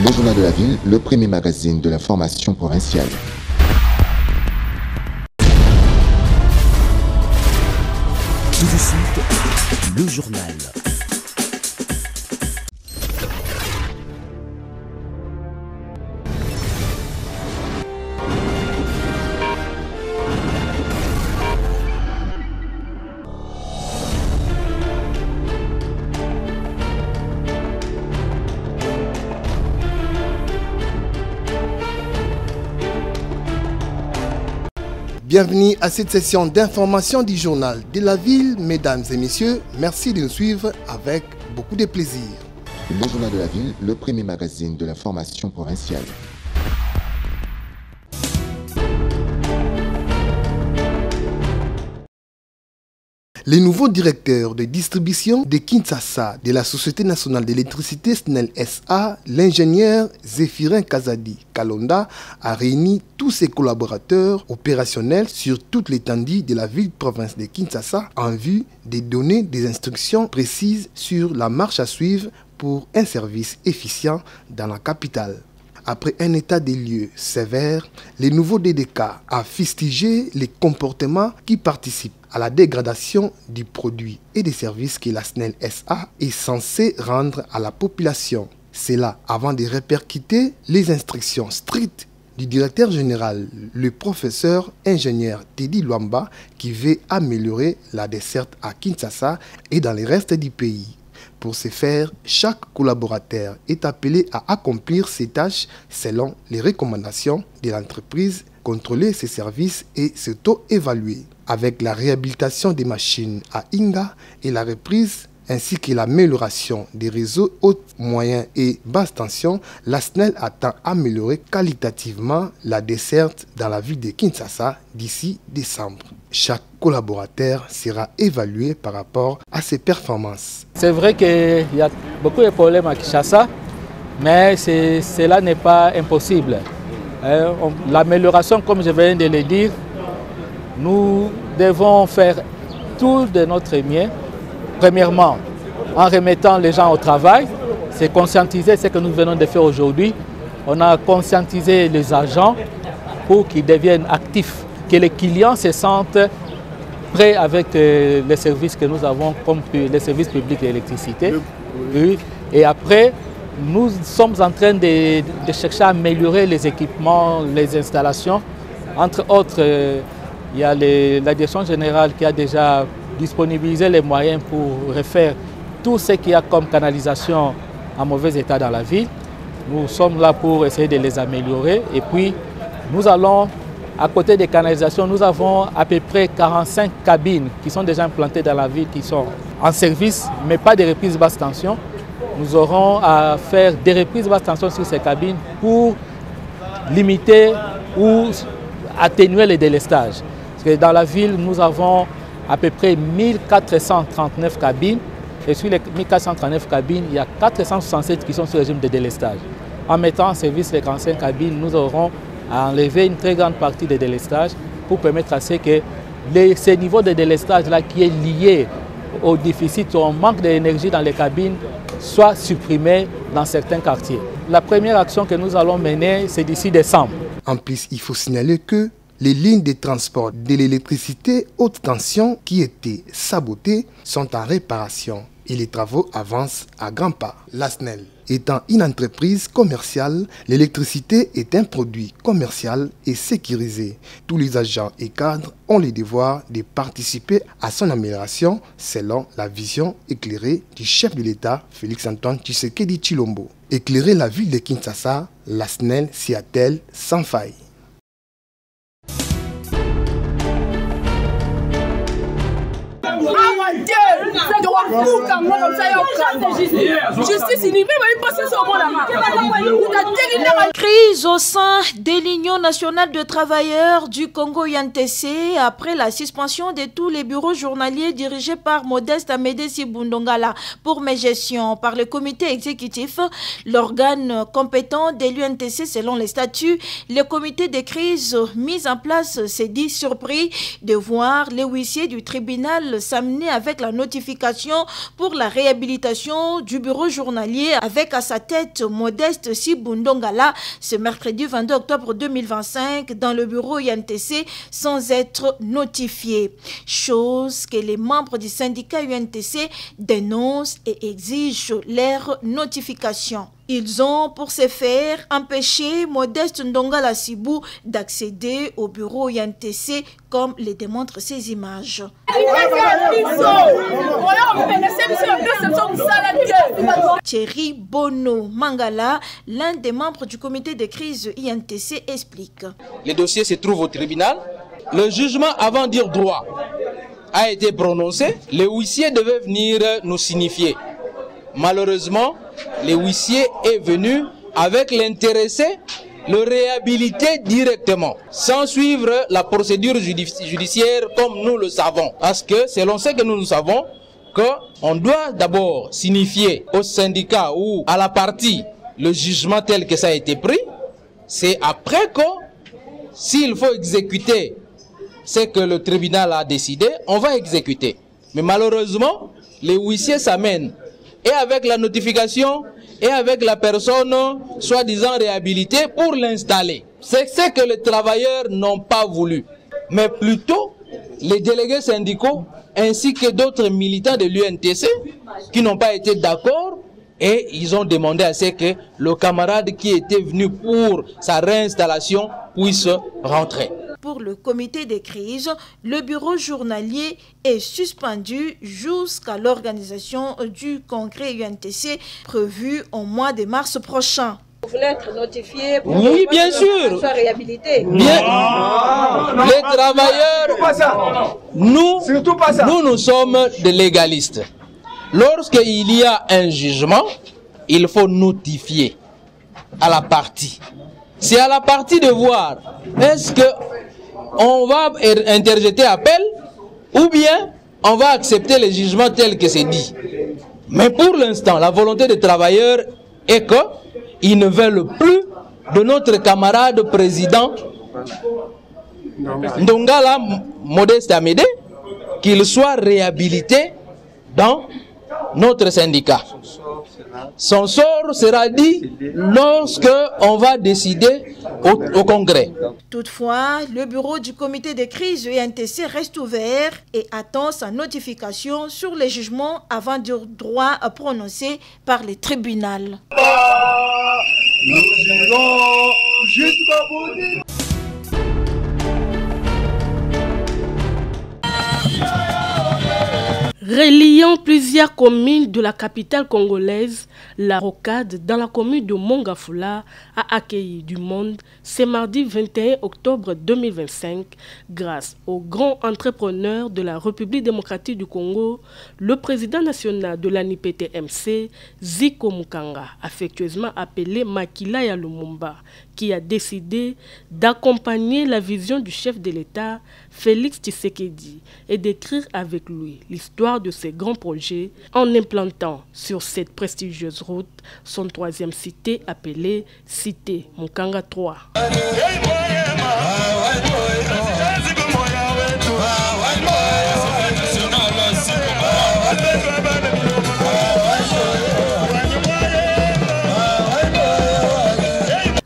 Le journal de la ville, le premier magazine de l'information provinciale. Tout de suite, le journal. Bienvenue à cette session d'information du journal de la ville. Mesdames et messieurs, merci de nous suivre avec beaucoup de plaisir. Le journal de la ville, le premier magazine de l'information provinciale. Le nouveau directeur de distribution de Kinshasa de la Société nationale d'électricité SNEL SA, l'ingénieur Zéphirin Kazadi Kalonda, a réuni tous ses collaborateurs opérationnels sur toute l'étendue de la ville-province de Kinshasa en vue de donner des instructions précises sur la marche à suivre pour un service efficient dans la capitale. Après un état des lieux sévère, le nouveau DDK a fustigé les comportements qui participent à la dégradation du produit et des services que la SNEL SA est censée rendre à la population. C'est là avant de répercuter les instructions strictes du directeur général, le professeur ingénieur Teddy Luamba, qui veut améliorer la desserte à Kinshasa et dans le reste du pays. Pour ce faire, chaque collaborateur est appelé à accomplir ses tâches selon les recommandations de l'entreprise, contrôler ses services et s'auto-évaluer. Avec la réhabilitation des machines à Inga et la reprise ainsi que l'amélioration des réseaux haute, moyen et basse tension, la SNEL attend améliorer qualitativement la desserte dans la ville de Kinshasa d'ici décembre. Chaque collaborateur sera évalué par rapport à ses performances. C'est vrai qu'il y a beaucoup de problèmes à Kinshasa, mais cela n'est pas impossible. L'amélioration, comme je viens de le dire, nous devons faire tout de notre mieux. Premièrement, en remettant les gens au travail, c'est conscientiser ce que nous venons de faire aujourd'hui. On a conscientisé les agents pour qu'ils deviennent actifs, que les clients se sentent prêts avec les services que nous avons, comme les services publics d'électricité. Et après, nous sommes en train de chercher à améliorer les équipements, les installations. Entre autres, il y a la direction générale qui a déjà disponibilisé les moyens pour refaire tout ce qu'il y a comme canalisation en mauvais état dans la ville. Nous sommes là pour essayer de les améliorer. Et puis, nous allons, à côté des canalisations, nous avons à peu près 45 cabines qui sont déjà implantées dans la ville, qui sont en service, mais pas de reprise basse tension. Nous aurons à faire des reprises basse tension sur ces cabines pour limiter ou atténuer les délestages. Parce que dans la ville, nous avons à peu près 1439 cabines. Et sur les 1439 cabines, il y a 467 qui sont sous régime de délestage. En mettant en service les 45 cabines, nous aurons à enlever une très grande partie des délestages pour permettre à ce que ce niveau de délestage-là qui est lié au déficit ou au manque d'énergie dans les cabines soit supprimé dans certains quartiers. La première action que nous allons mener, c'est d'ici décembre. En plus, il faut signaler que les lignes de transport de l'électricité haute tension qui étaient sabotées sont en réparation et les travaux avancent à grands pas. La SNEL étant une entreprise commerciale, l'électricité est un produit commercial et sécurisé. Tous les agents et cadres ont le devoir de participer à son amélioration selon la vision éclairée du chef de l'État, Félix-Antoine Tshisekedi Tshilombo. Éclairer la ville de Kinshasa, la SNEL s'y attelle sans faille. Crise au sein de l'Union nationale de travailleurs du Congo UNTC après la suspension de tous les bureaux journaliers dirigés par Modeste Amédée Sibundongala pour mégestion par le comité exécutif, l'organe compétent de l'UNTC selon les statuts. Le comité de crise mis en place s'est dit surpris de voir les huissiers du tribunal s'amener avec la notification notification pour la réhabilitation du bureau journalier avec à sa tête Modeste Sibundongala ce mercredi 22 octobre 2025 dans le bureau UNTC sans être notifié. Chose que les membres du syndicat UNTC dénoncent et exigent leur notification. Ils ont pour ce faire empêché Modeste Ndongala Sibou d'accéder au bureau INTC comme le démontrent ces images. Thierry Bono Mangala, l'un des membres du comité de crise INTC, explique. Le dossier se trouve au tribunal. Le jugement avant dire droit a été prononcé. Le huissier devait venir nous signifier. Malheureusement, le huissier est venu avec l'intéressé le réhabiliter directement, sans suivre la procédure judiciaire comme nous le savons. Parce que selon ce que nous savons, qu'on doit d'abord signifier au syndicat ou à la partie le jugement tel que ça a été pris. C'est après que, s'il faut exécuter ce que le tribunal a décidé, on va exécuter. Mais malheureusement, les huissiers s'amènent et avec la notification et avec la personne soi-disant réhabilitée pour l'installer. C'est ce que les travailleurs n'ont pas voulu, mais plutôt les délégués syndicaux ainsi que d'autres militants de l'UNTC qui n'ont pas été d'accord et ils ont demandé à ce que le camarade qui était venu pour sa réinstallation puisse rentrer. Pour le comité de crise, le bureau journalier est suspendu jusqu'à l'organisation du congrès UNTC prévu au mois de mars prochain. Vous voulez être notifié pour oui, bien sûr. Soit réhabilité. Bien. Les travailleurs, nous sommes des légalistes. Lorsqu'il y a un jugement, il faut notifier à la partie. C'est à la partie de voir est-ce que on va interjeter appel ou bien on va accepter le jugement tel que c'est dit. Mais pour l'instant, la volonté des travailleurs est qu'ils ne veulent plus de notre camarade président Ndongala Modeste Amédée, qu'il soit réhabilité dans notre syndicat. Son sort sera dit lorsque on va décider au Congrès. Toutefois, le bureau du comité de crise UNTC reste ouvert et attend sa notification sur les jugements avant du droit prononcé par le tribunal. Nous irons jusqu'au bout. Reliant plusieurs communes de la capitale congolaise, la rocade dans la commune de Mongafula a accueilli du monde ce mardi 21 octobre 2025 grâce au grand entrepreneur de la République démocratique du Congo, le président national de l'ANIPTMC, Zico Mukanga, affectueusement appelé Makila Lumumba, qui a décidé d'accompagner la vision du chef de l'État, Félix Tshisekedi, et d'écrire avec lui l'histoire de ses grands projets en implantant sur cette prestigieuse route son troisième cité appelée Cité Mukanga 3.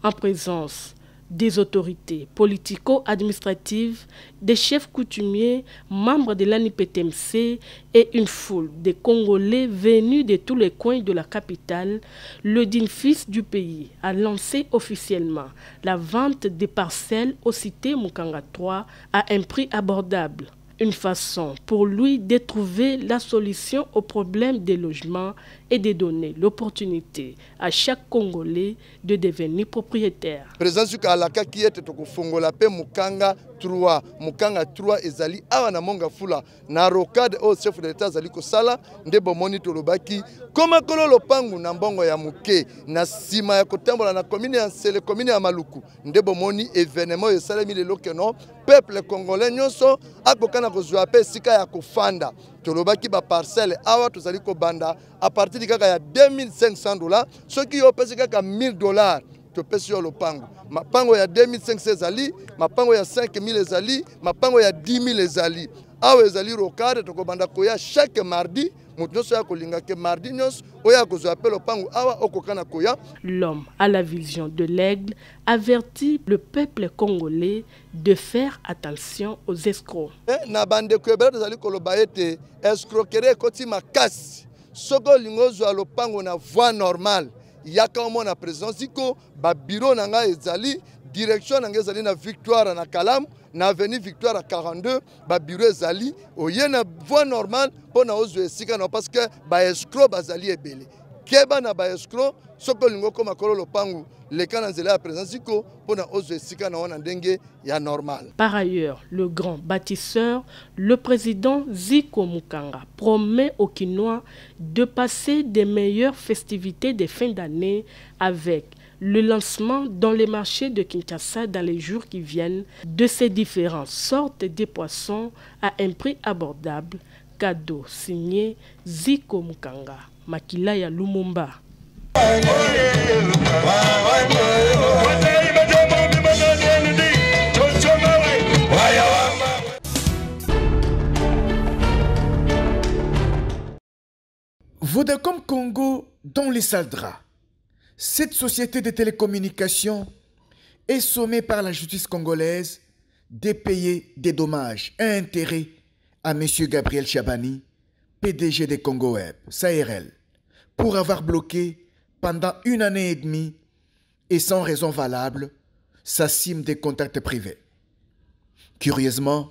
En présence des autorités politico-administratives, des chefs coutumiers, membres de l'ANIPTMC et une foule de Congolais venus de tous les coins de la capitale, le digne fils du pays a lancé officiellement la vente des parcelles aux cités Mukanga 3 à un prix abordable. Une façon pour lui de trouver la solution au problème des logements et de donner l'opportunité à chaque Congolais de devenir propriétaire. Président Zukalaka qui est Tokofongola pe Mukanga 3, Mukanga 3 ezali awa na Mongafula na rocade au chef de l'État zali kosala ndebo moni tolobaki koma kolo lopangu na mbongo ya muke na sima ya kotambola na commune ya Nsele commune ya Maluku ndebo moni événement esalemi lelo keno peuple congolais nyonso akokana kozwa pe sika ya kofanda tolobaki ba parcelle awa tozali ko banda à partir de kaka ya $2500 ce qui yo pesi kaka $1000 to pesi yo lopango mapango ya 2500 ezali mapango ya 5000 ezali mapango ya 10000 ezali awa ezali rocade toko banda koya chaque mardi moto nyonso ya kolinga ke mardi nyonso oya kozwa pe lopango awa okokana koya. L'homme à la vision de l'aigle avertit le peuple congolais de faire attention aux escrocs. Na bandeko ebele tozali koloba ete escroquerie ekoti makasi soko olingi ozwa lopango na voie normale yaka omona président siko babiro na ngai ezali direction na ngai ezali na Victoire na Kalamu na avenue Victoire à 42 babiro ezali oye na voie normale mpona ozwa esika na parce que baescro bazali ebele keba na baescro soko olingi okoma kolo lopango leka na nzela ya président siko mpona ozwa esika na wana ndenge ya normal. Par ailleurs, le grand bâtisseur, le président Zico Mukanga, promet aux Kinois de passer des meilleures festivités de fin d'année avec le lancement dans les marchés de Kinshasa dans les jours qui viennent de ces différentes sortes de poissons à un prix abordable. Cadeau signé Zico Mukanga, Makilaya Lumumba. Vodacom Congo dans les Saldras. Cette société de télécommunications est sommée par la justice congolaise de payer des dommages et intérêts à M. Gabriel Chabani, PDG de Congo Web, SARL, pour avoir bloqué pendant 1 année et demie et sans raison valable sa SIM de contacts privés. Curieusement,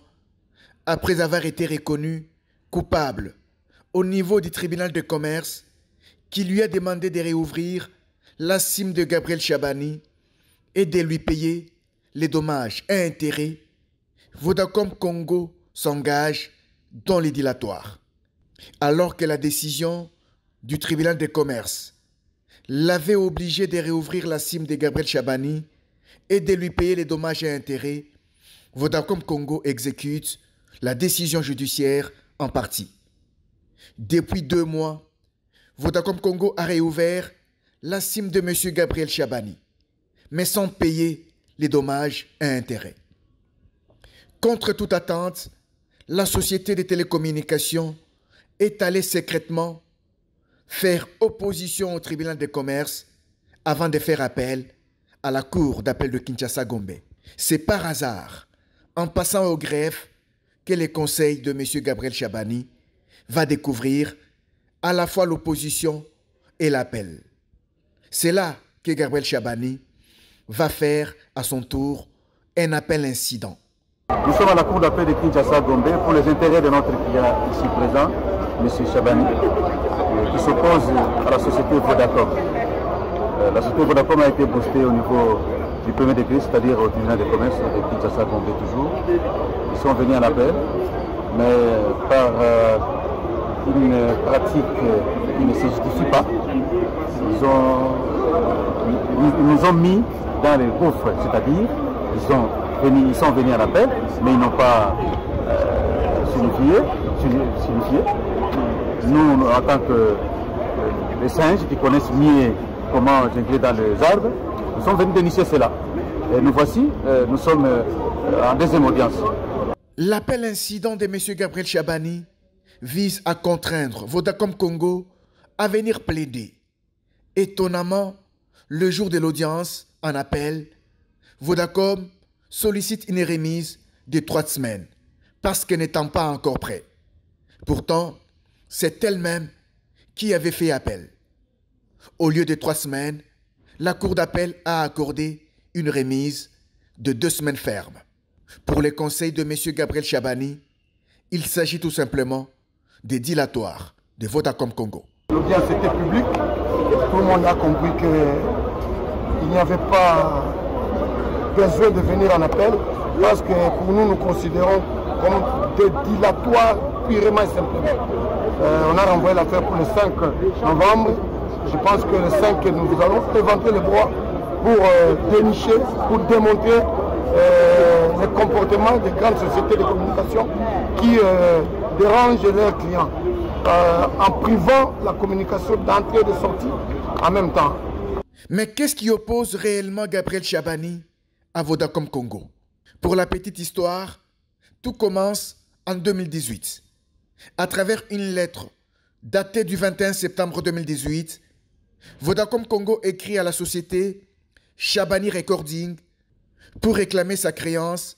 après avoir été reconnu coupable au niveau du tribunal de commerce qui lui a demandé de réouvrir la SIM de Gabriel Chabani et de lui payer les dommages et intérêts, Vodacom Congo s'engage dans les dilatoires. Alors que la décision du tribunal de commerce l'avait obligé de réouvrir la SIM de Gabriel Chabani et de lui payer les dommages et intérêts, Vodacom Congo exécute la décision judiciaire en partie. Depuis 2 mois, Vodacom Congo a réouvert la SIM de M. Gabriel Chabani, mais sans payer les dommages et intérêts. Contre toute attente, la société de télécommunications est allée secrètement faire opposition au tribunal de commerce avant de faire appel à la cour d'appel de Kinshasa-Gombe. C'est par hasard, en passant au greffe, que le conseil de M. Gabriel Chabani va découvrir à la fois l'opposition et l'appel. C'est là que Gabriel Chabani va faire à son tour un appel incident. Nous sommes à la cour d'appel de Kinshasa-Gombe pour les intérêts de notre client ici présent, M. Chabani, qui s'oppose à la société Vodacom. La société Vodacom a été boostée au niveau du premier degré, c'est-à-dire au tribunal de commerce de Kinshasa-Gombe toujours. Ils sont venus en appel, mais par une pratique qui ne se justifie pas. Ils nous ont mis dans les gouffres, c'est-à-dire ils sont venus en appel, mais ils n'ont pas signifié. Nous, en tant que les singes qui connaissent mieux comment jongler dans les arbres, nous sommes venus dénicher cela. Et nous voici, nous sommes en deuxième audience. L'appel incident de M. Gabriel Chabani vise à contraindre Vodacom Congo à venir plaider. Étonnamment, le jour de l'audience, en appel, Vodacom sollicite une remise de 3 semaines parce qu'elle n'étant pas encore prêt. Pourtant, c'est elle-même qui avait fait appel. Au lieu de 3 semaines, la cour d'appel a accordé une remise de 2 semaines fermes. Pour les conseils de M. Gabriel Chabani, il s'agit tout simplement des dilatoires de Vodacom Congo. L'audience était publique, tout le monde a compris qu'il n'y avait pas besoin de venir en appel parce que pour nous, nous considérons comme des dilatoires purement et simplement. On a renvoyé l'affaire pour le 5 novembre. Je pense que le 5, nous allons éventer le droit pour dénicher, pour démontrer les comportements des grandes sociétés de communication qui dérangent leurs clients en privant la communication d'entrée et de sortie en même temps. Mais qu'est-ce qui oppose réellement Gabriel Chabani à Vodacom Congo? Pour la petite histoire, tout commence en 2018 à travers une lettre daté du 21 septembre 2018, Vodacom Congo écrit à la société Shabani Recording pour réclamer sa créance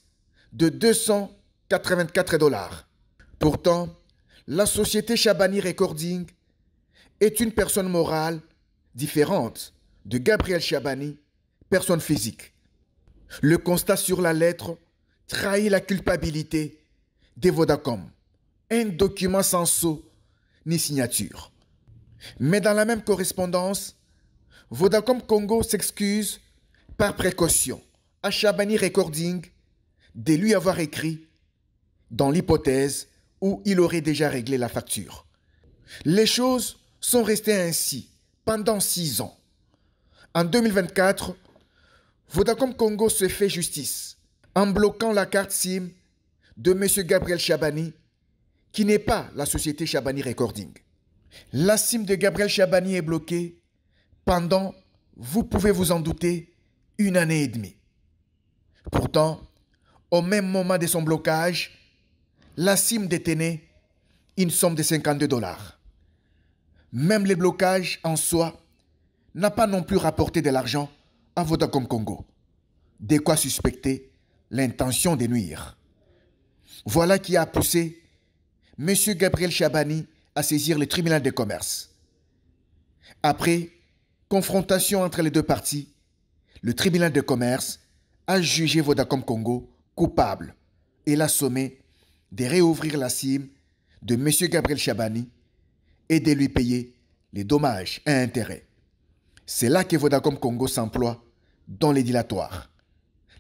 de 284 $. Pourtant, la société Shabani Recording est une personne morale différente de Gabriel Shabani, personne physique. Le constat sur la lettre trahit la culpabilité des Vodacom, un document sans sceau ni signature. Mais dans la même correspondance, Vodacom Congo s'excuse par précaution à Shabani Recording de lui avoir écrit dans l'hypothèse où il aurait déjà réglé la facture. Les choses sont restées ainsi pendant 6 ans. En 2024, Vodacom Congo se fait justice en bloquant la carte SIM de M. Gabriel Shabani, qui n'est pas la société Shabani Recording. La SIM de Gabriel Shabani est bloquée pendant, vous pouvez vous en douter, 1 année et demie. Pourtant, au même moment de son blocage, la SIM détenait une somme de 52 $. Même le blocage en soi n'a pas non plus rapporté de l'argent à Vodacom Congo. De quoi suspecter l'intention de nuire. Voilà qui a poussé M. Gabriel Shabani à saisir le tribunal de commerce. Après confrontation entre les deux parties, le tribunal de commerce a jugé Vodacom Congo coupable et l'a sommé de réouvrir la SIM de M. Gabriel Shabani et de lui payer les dommages et intérêts. C'est là que Vodacom Congo s'emploie dans les dilatoires.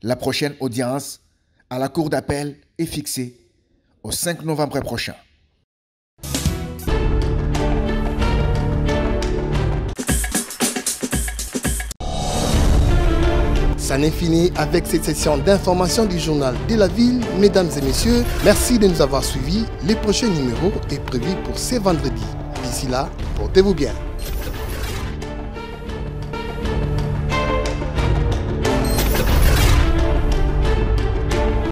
La prochaine audience à la cour d'appel est fixée au 5 novembre prochain. Ça n'est fini avec cette session d'information du journal de la ville. Mesdames et messieurs, merci de nous avoir suivis. Le prochain numéro est prévu pour ce vendredi. D'ici là, portez-vous bien.